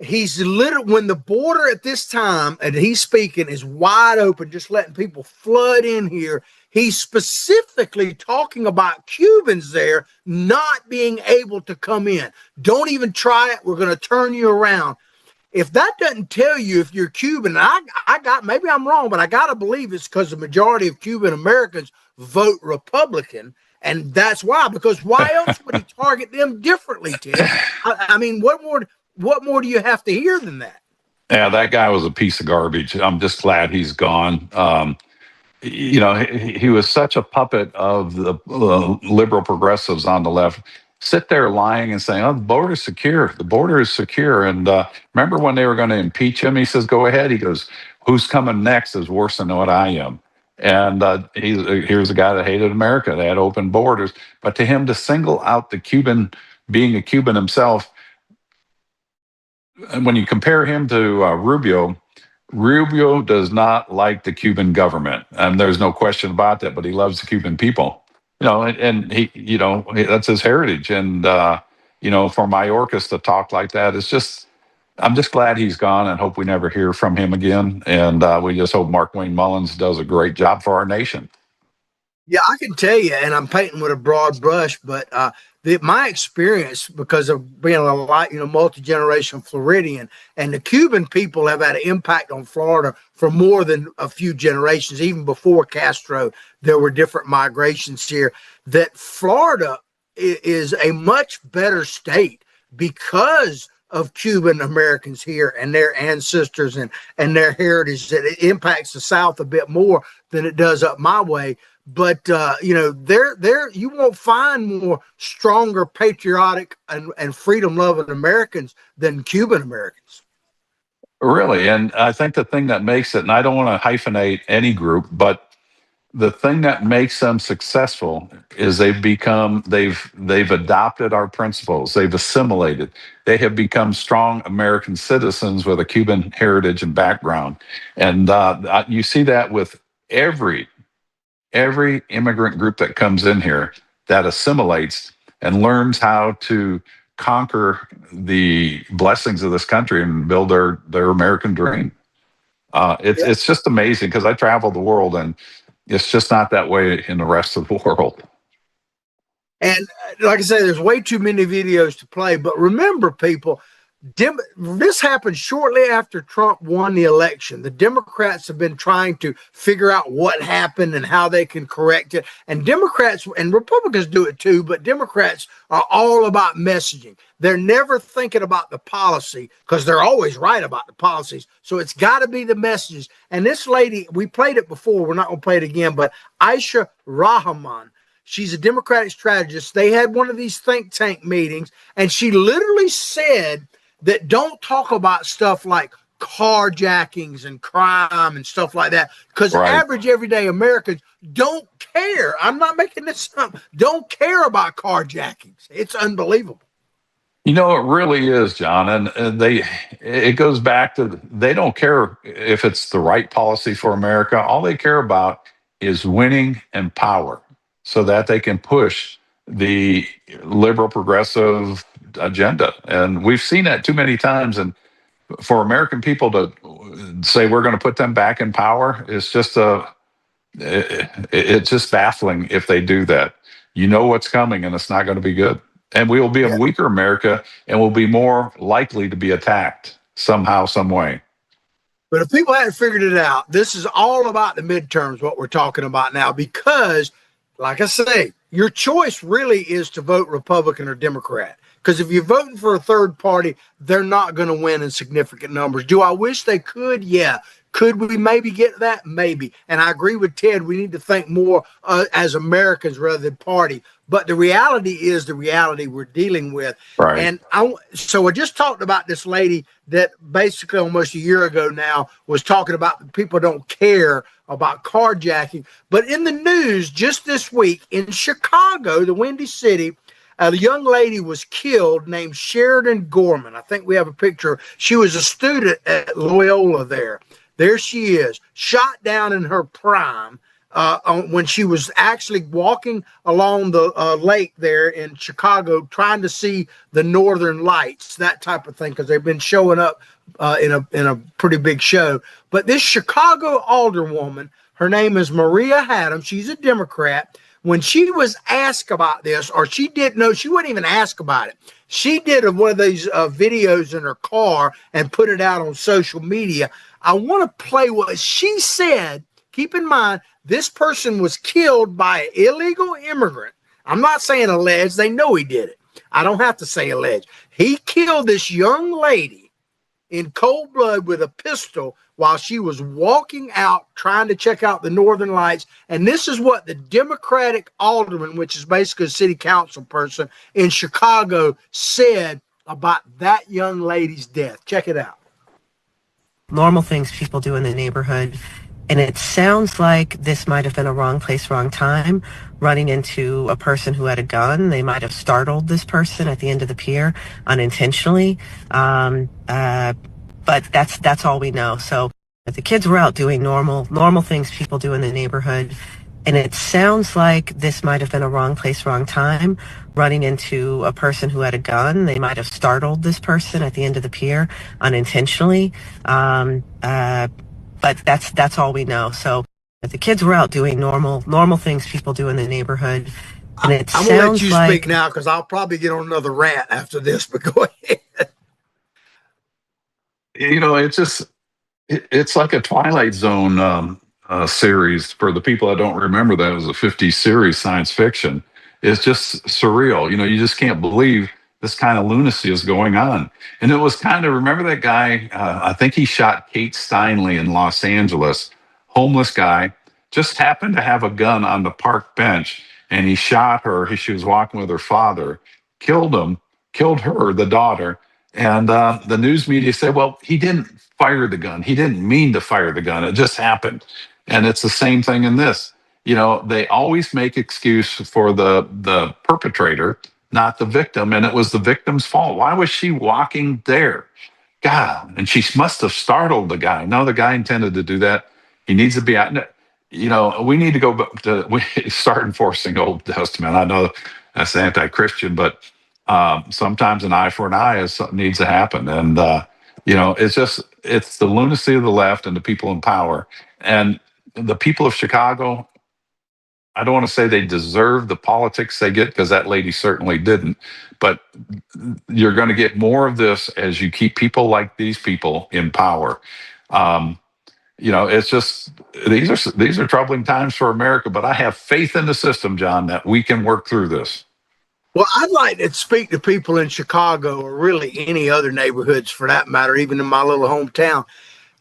he's literally, when the border at this time, and he's speaking, is wide open, just letting people flood in here, he's specifically talking about Cubans there not being able to come in. Don't even try it. We're going to turn you around. If that doesn't tell you if you're Cuban, maybe I'm wrong, but I got to believe it's because the majority of Cuban Americans vote Republican. And that's why, because why else would he target them differently, Ted? I mean, what more do you have to hear than that? Yeah, that guy was a piece of garbage. I'm just glad he's gone. He was such a puppet of the liberal progressives on the left. Sit there lying and saying, "Oh, the border is secure. The border is secure." And remember when they were going to impeach him? He says, "Go ahead." He goes, "Who's coming next is worse than what I am." And here's a guy that hated America. They had open borders, but to him to single out the Cuban, being a Cuban himself, and when you compare him to Rubio does not like the Cuban government, and there's no question about that. But he loves the Cuban people, and he, that's his heritage. And for Mayorkas to talk like that, it's just, I'm just glad he's gone, and hope we never hear from him again. And we just hope Markwayne Mullins does a great job for our nation. Yeah, I can tell you, and I'm painting with a broad brush, but my experience, because of being a lot, multi-generation Floridian, and the Cuban people have had an impact on Florida for more than a few generations. Even before Castro, there were different migrations here. That Florida is a much better state because of Cuban Americans here and their ancestors and their heritage. That it impacts the South a bit more than it does up my way. But there you won't find more stronger patriotic and freedom loving Americans than Cuban Americans. Really, and I think the thing that makes it, and I don't want to hyphenate any group, but the thing that makes them successful is they've adopted our principles, they've assimilated, they have become strong American citizens with a Cuban heritage and background, and you see that with every immigrant group that comes in here that assimilates and learns how to conquer the blessings of this country and build their American dream. It's just amazing, because I travel the world and it's just not that way in the rest of the world. And like I say, there's way too many videos to play. But remember, people, this happened shortly after Trump won the election. The Democrats have been trying to figure out what happened and how they can correct it. And Democrats and Republicans do it too, but Democrats are all about messaging. They're never thinking about the policy, because they're always right about the policies. So it's got to be the messages. And this lady, we played it before, we're not going to play it again, but Aisha Rahman, she's a Democratic strategist. They had one of these think tank meetings, and she literally said that don't talk about stuff like carjackings and crime and stuff like that, because average everyday Americans don't care. I'm not making this up. Don't care about carjackings. It's unbelievable. You know, it really is, John. And it goes back to, they don't care if it's the right policy for America. All they care about is winning and power so that they can push the liberal progressive agenda. And we've seen that too many times. And for American people to say we're going to put them back in power, it's just baffling if they do that. You know what's coming, and it's not going to be good. And we will be a weaker America, and will be more likely to be attacked somehow, some way. But if people hadn't figured it out, this is all about the midterms, what we're talking about now, because, like I say, your choice really is to vote Republican or Democrat. Because if you're voting for a third party, they're not going to win in significant numbers. Do I wish they could? Yeah. Could we maybe get that? Maybe. And I agree with Ted. We need to think more as Americans rather than party. But the reality is the reality we're dealing with. Right. And so I just talked about this lady that basically almost a year ago now was talking about people don't care about carjacking. But in the news just this week in Chicago, the Windy City, a young lady was killed named Sheridan Gorman. I think we have a picture. She was a student at Loyola there. There she is, shot down in her prime when she was actually walking along the lake there in Chicago, trying to see the Northern Lights, that type of thing, because they've been showing up in a pretty big show. But this Chicago alderwoman, her name is Maria Haddam. She's a Democrat. When she was asked about this, or she didn't know, she wouldn't even ask about it. She did one of these videos in her car and put it out on social media. I want to play what she said. Keep in mind, this person was killed by an illegal immigrant. I'm not saying alleged. They know he did it. I don't have to say alleged. He killed this young lady in cold blood with a pistol while she was walking out trying to check out the Northern Lights. And this is what the Democratic alderman, which is basically a city council person in Chicago, said about that young lady's death. Check it out. Normal things people do in the neighborhood. And it sounds like this might have been a wrong place, wrong time, running into a person who had a gun. They might have startled this person at the end of the pier unintentionally. But that's all we know. So the kids were out doing normal things people do in the neighborhood. And it sounds like this might have been a wrong place, wrong time, running into a person who had a gun. They might have startled this person at the end of the pier unintentionally. But that's all we know. So the kids were out doing normal things people do in the neighborhood. And it I'm sounds going to let you like, speak now because I'll probably get on another rant after this, but go ahead. You know, it's like a Twilight Zone series. For the people that don't remember, that it was a 50s series, science fiction. It's just surreal. You know, you just can't believe this kind of lunacy is going on. And it was kind of, remember that guy, I think he shot Kate Steinle in Los Angeles, homeless guy, just happened to have a gun on the park bench, and he shot her. She was walking with her father, killed her, the daughter. And the news media said, well, he didn't fire the gun. He didn't mean to fire the gun. It just happened. And it's the same thing in this. You know, they always make excuse for the perpetrator, not the victim. And it was the victim's fault. Why was she walking there? God, and she must have startled the guy. No, the guy intended to do that. He needs to be out. You know, we need to go to we start enforcing Old Testament. I know that's anti-Christian, but sometimes an eye for an eye is something needs to happen. And you know, it's the lunacy of the left and the people in power. And the people of Chicago, I don't want to say they deserve the politics they get, because that lady certainly didn't. But you're going to get more of this as you keep people like these people in power. You know, it's just these are troubling times for America. But I have faith in the system, John, that we can work through this. Well, I'd like to speak to people in Chicago, or really any other neighborhoods for that matter, even in my little hometown.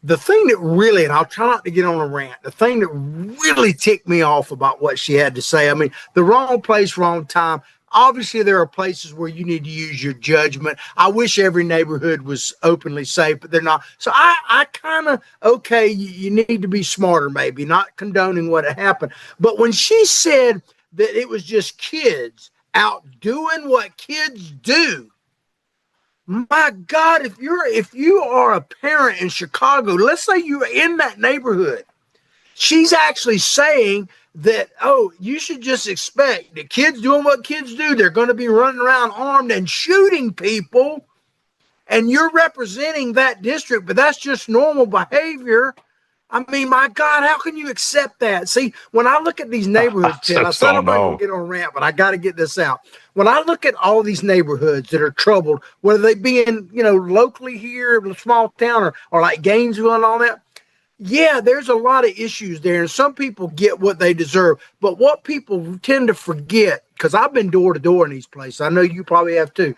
The thing that really, and I'll try not to get on a rant, the thing that really ticked me off about what she had to say, I mean, the wrong place, wrong time. obviously there are places where you need to use your judgment. I wish every neighborhood was openly safe, but they're not. So I kind of, okay, you need to be smarter, maybe, not condoning what happened. But when she said that it was just kids out doing what kids do, my God, if you are a parent in Chicago, let's say you're in that neighborhood, she's actually saying that, oh, you should just expect the kids doing what kids do. They're going to be running around armed and shooting people, and you're representing that district, but that's just normal behavior. I mean, my God, how can you accept that? See, when I look at these neighborhoods, Ted, I said I'm not going to get on a rant, but I got to get this out. When I look at all these neighborhoods that are troubled, whether they be in, locally here, a small town, or like Gainesville and all that, yeah, there's a lot of issues there, and some people get what they deserve. But what people tend to forget, because I've been door to door in these places, I know you probably have too.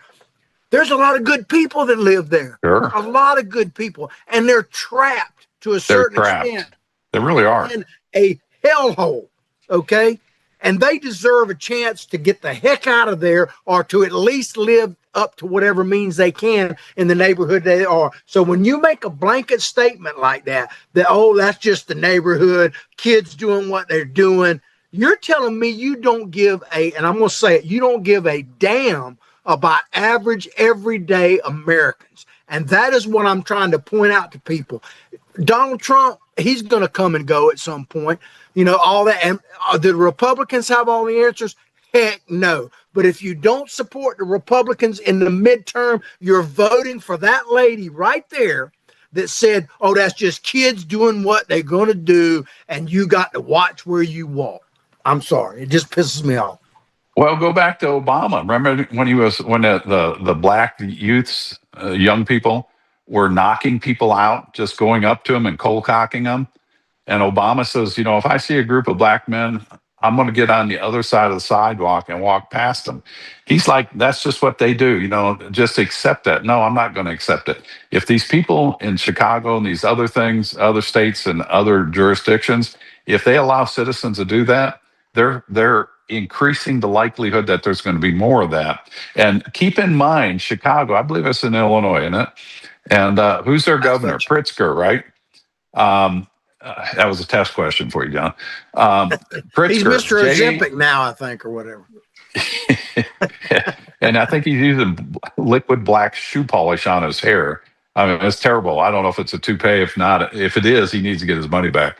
There's a lot of good people that live there. Sure. A lot of good people, and they're trapped to a certain extent. They really are. In a hellhole, okay? And they deserve a chance to get the heck out of there, or to at least live up to whatever means they can in the neighborhood they are. So when you make a blanket statement like that, oh, that's just the neighborhood, kids doing what they're doing, you're telling me you don't give and I'm going to say it, you don't give a damn about average, everyday Americans. And that is what I'm trying to point out to people. Donald Trump, he's going to come and go at some point. All that. And the Republicans have all the answers? Heck no. But if you don't support the Republicans in the midterm, you're voting for that lady right there that said, oh, that's just kids doing what they're going to do, and you got to watch where you walk. I'm sorry. It just pisses me off. Well, go back to Obama. Remember when the black youths, young people, were knocking people out, just going up to them and cold cocking them? And Obama says, if I see a group of black men, I'm going to get on the other side of the sidewalk and walk past them. He's like, that's just what they do. Just accept that. No, I'm not going to accept it. If these people in Chicago and these other things, other states and other jurisdictions, if they allow citizens to do that, they're increasing the likelihood that there's going to be more of that. And keep in mind, Chicago, I believe it's in Illinois, isn't it? And who's their governor? Pritzker, right? That was a test question for you, John. Pritzker, he's Mr. Ozempic now, I think, or whatever. And I think he's using liquid black shoe polish on his hair. I mean, it's terrible. I don't know if it's a toupee. If not, if it is, he needs to get his money back.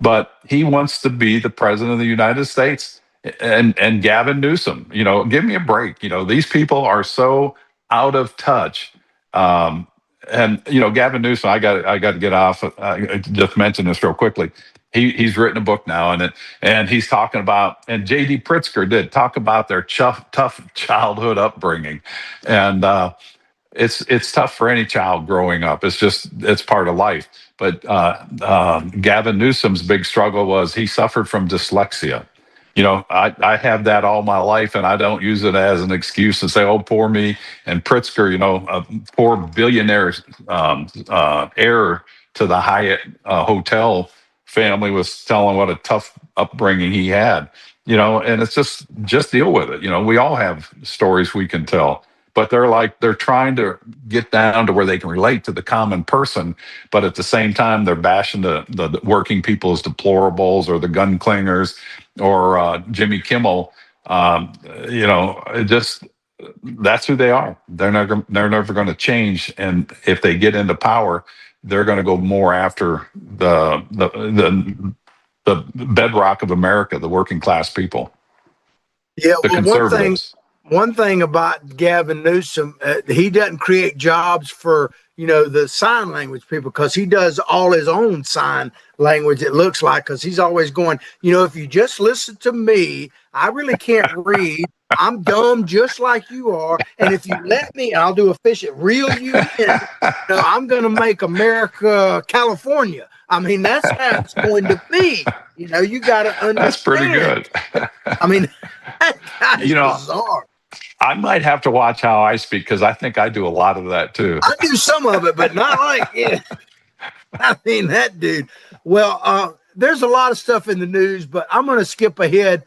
But he wants to be the president of the United States. And Gavin Newsom, give me a break. These people are so out of touch. And Gavin Newsom, I got to get off. I just mention this real quickly. He's written a book now, and he's talking about, and J.D. Pritzker did talk about their tough childhood upbringing, and it's tough for any child growing up. It's part of life. But Gavin Newsom's big struggle was he suffered from dyslexia. I have that all my life, and I don't use it as an excuse to say, oh, poor me. And Pritzker, a poor billionaire heir to the Hyatt hotel family, was telling what a tough upbringing he had, and it's just deal with it. We all have stories we can tell. But they're trying to get down to where they can relate to the common person, but at the same time they're bashing the working people as deplorables, or the gun clingers, or Jimmy Kimmel. That's who they are. They're never going to change, and if they get into power, they're going to go more after the bedrock of America, the working class people. Yeah, the conservatives. One thing about Gavin Newsom, he doesn't create jobs for, the sign language people, because he does all his own sign language, it looks like, because he's always going, if you just listen to me, I really can't read. I'm dumb just like you are. And if you let me, I'll do a reel you in. I'm going to make America California. I mean, that's how it's going to be. You got to understand. That's pretty good. I mean, that guy's bizarre. I might have to watch how I speak, because I think I do a lot of that too. I do some of it, but not like it. I mean, that dude. Well, there's a lot of stuff in the news, but I'm going to skip ahead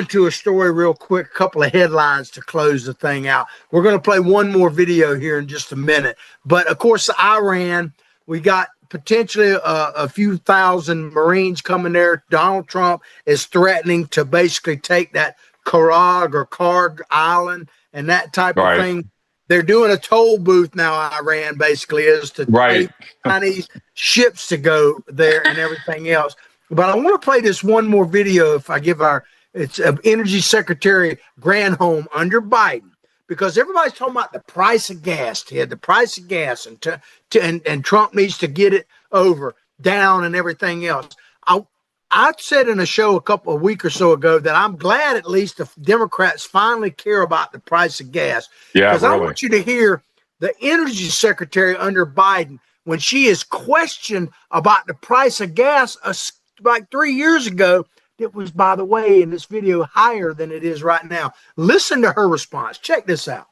to a story real quick, a couple of headlines to close the thing out. We're going to play one more video here in just a minute. But of course, Iran, we got potentially a few thousand Marines coming there. Donald Trump is threatening to basically take that Karg Island and that type of thing. They're doing a toll booth now. Iran basically is to pay Chinese ships to go there and everything else. But I want to play this one more video. If I give it's Energy Secretary Granholm under Biden, because everybody's talking about the price of gas. He had the price of gas, and Trump needs to get it down and everything else. I said in a show a week or so ago that I'm glad at least the Democrats finally care about the price of gas. Yeah, because I want you to hear the Energy Secretary under Biden when she is questioned about the price of gas like 3 years ago. It was, by the way, in this video, higher than it is right now. Listen to her response. Check this out.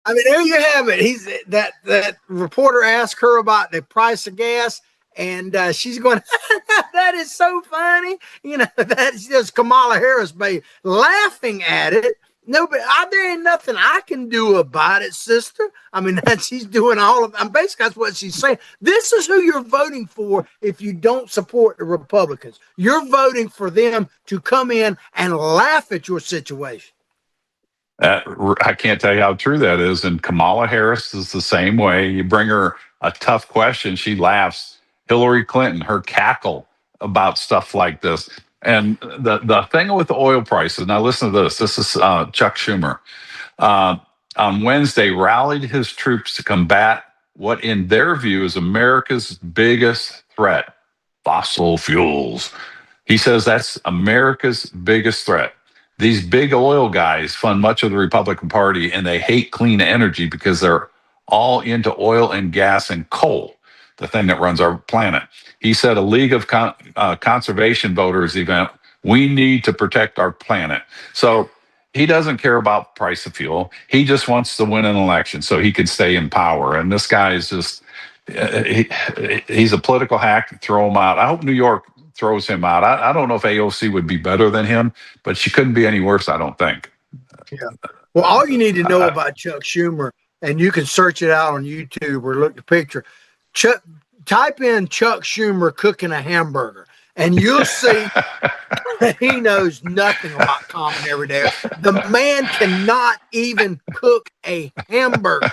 I mean, there you have it. He's that reporter asked her about the price of gas, and she's going, "That is so funny." You know, that's just Kamala Harris, baby, laughing at it. No, but there ain't nothing I can do about it, sister. I mean, she's doing all of. Basically, that's what she's saying. This is who you're voting for if you don't support the Republicans. You're voting for them to come in and laugh at your situation. I can't tell you how true that is. And Kamala Harris is the same way. You bring her a tough question, she laughs. Hillary Clinton, her cackle about stuff like this. And the thing with the oil prices, now listen to this. This is Chuck Schumer. On Wednesday, rallied his troops to combat what, in their view, is America's biggest threat, fossil fuels. He says that's America's biggest threat. These big oil guys fund much of the Republican Party, and they hate clean energy because they're all into oil and gas and coal, the thing that runs our planet. He said a League of Conservation Voters event, we need to protect our planet. So he doesn't care about the price of fuel. He just wants to win an election so he can stay in power. And this guy is just, he's a political hack. Throw him out. I hope New York throws him out. I don't know if AOC would be better than him, but she couldn't be any worse, I don't think. Yeah. Well, all you need to know about Chuck Schumer, and you can search it out on YouTube or look at the picture. Type in Chuck Schumer cooking a hamburger, and you'll see he knows nothing about common everyday. The man cannot even cook a hamburger.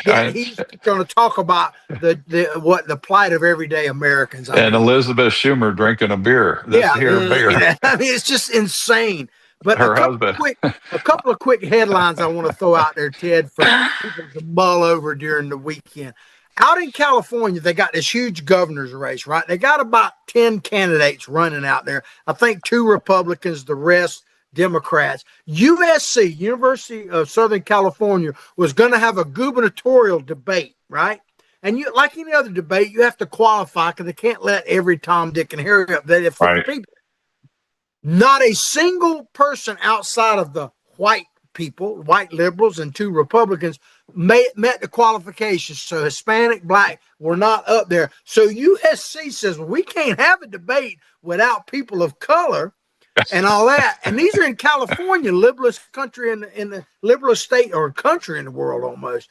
Yeah, he's going to talk about the plight of everyday Americans. And Elizabeth Schumer drinking a beer. Beer. Yeah. I mean, it's just insane. But her husband. A couple of quick headlines I want to throw out there, Ted, for people to mull over during the weekend. Out in California, they got this huge governor's race, right? They got about 10 candidates running out there. I think 2 Republicans, the rest Democrats. USC, University of Southern California, was going to have a gubernatorial debate, right? And you, like any other debate, you have to qualify because they can't let every Tom, Dick, and Harry up there for the people. Not a single person outside of the white people, white liberals, and 2 Republicans met the qualifications. So Hispanic, Black were not up there. So USC says, well, we can't have a debate without people of color and all that. And these are in California, liberalist country in the liberalist state or country in the world almost.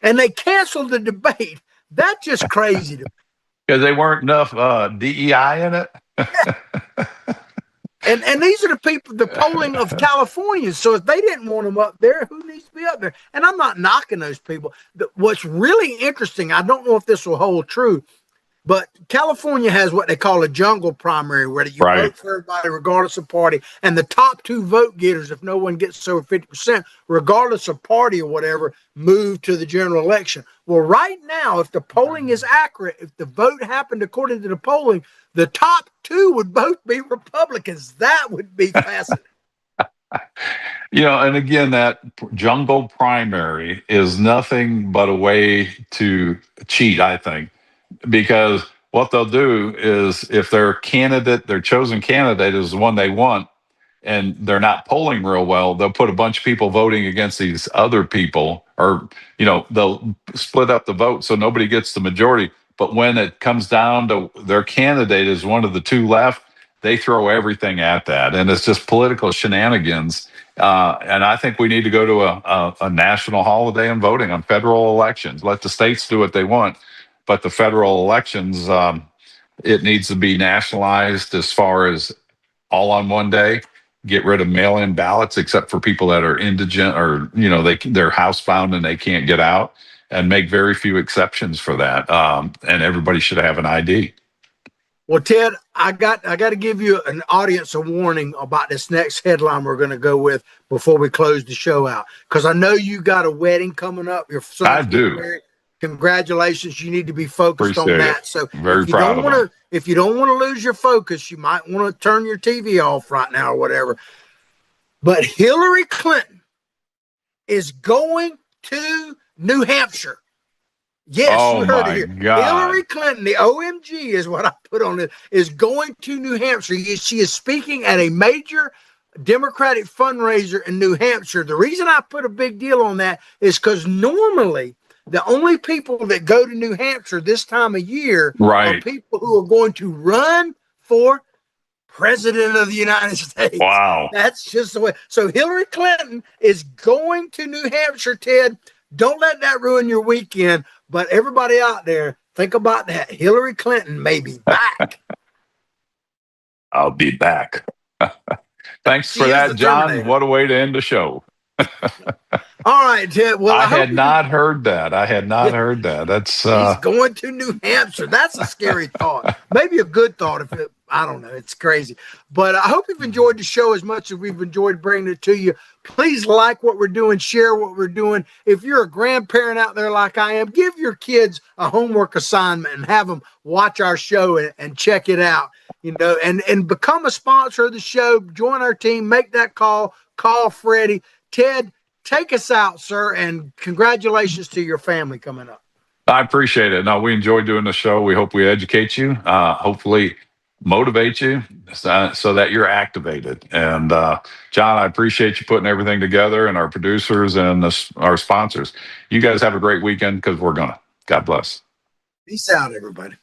And they canceled the debate. That's just crazy to me. Because they weren't enough DEI in it. And these are the people, the polling of California. So if they didn't want them up there, who needs to be up there? And I'm not knocking those people. What's really interesting, I don't know if this will hold true. But California has what they call a jungle primary, where you Right. vote for everybody regardless of party, and the top 2 vote getters, if no one gets over 50%, regardless of party or whatever, move to the general election. Well, right now, if the polling is accurate, if the vote happened according to the polling, the top 2 would both be Republicans. That would be fascinating. And again, that jungle primary is nothing but a way to cheat, I think, because what they'll do is if their chosen candidate is the one they want, and they're not polling real well, they'll put a bunch of people voting against these other people, or they'll split up the vote so nobody gets the majority. But when it comes down to their candidate is one of the 2 left, they throw everything at that, and it's just political shenanigans. And I think we need to go to a national holiday on voting on federal elections. Let the states do what they want, but the federal elections, it needs to be nationalized as far as all on one day. Get rid of mail-in ballots, except for people that are indigent or they're housebound and they can't get out, and make very few exceptions for that. And everybody should have an ID. Well, Ted, I got to give you an audience a warning about this next headline we're going to go with before we close the show out, because I know you got a wedding coming up. Your son's I do. getting married. Congratulations! You need to be focused Appreciate on that. it. So Very proud of them. if you don't want to lose your focus, you might want to turn your TV off right now or whatever. But Hillary Clinton is going to New Hampshire. Yes, Oh you heard my it here. God. Hillary Clinton, the OMG is what I put on it, is going to New Hampshire. She is speaking at a major Democratic fundraiser in New Hampshire. The reason I put a big deal on that is because normally the only people that go to New Hampshire this time of year Right. are people who are going to run for President of the United States. Wow. That's just the way. So Hillary Clinton is going to New Hampshire, Ted. Don't let that ruin your weekend. But everybody out there, think about that. Hillary Clinton may be back. I'll be back. Thanks for that, John. What a way to end the show. All right, Ted. Well, I had not heard that. That's he's going to New Hampshire. That's a scary thought. Maybe a good thought I don't know. It's crazy. But I hope you've enjoyed the show as much as we've enjoyed bringing it to you. Please like what we're doing, share what we're doing. If you're a grandparent out there like I am, give your kids a homework assignment and have them watch our show and check it out. And become a sponsor of the show. Join our team. Make that call. Call Freddie. Ted, take us out, sir, and congratulations to your family coming up. I appreciate it. No, we enjoy doing the show. We hope we educate you, hopefully motivate you so that you're activated. And John, I appreciate you putting everything together, and our producers and our sponsors. You guys have a great weekend, because we're gonna. God bless. Peace out, everybody.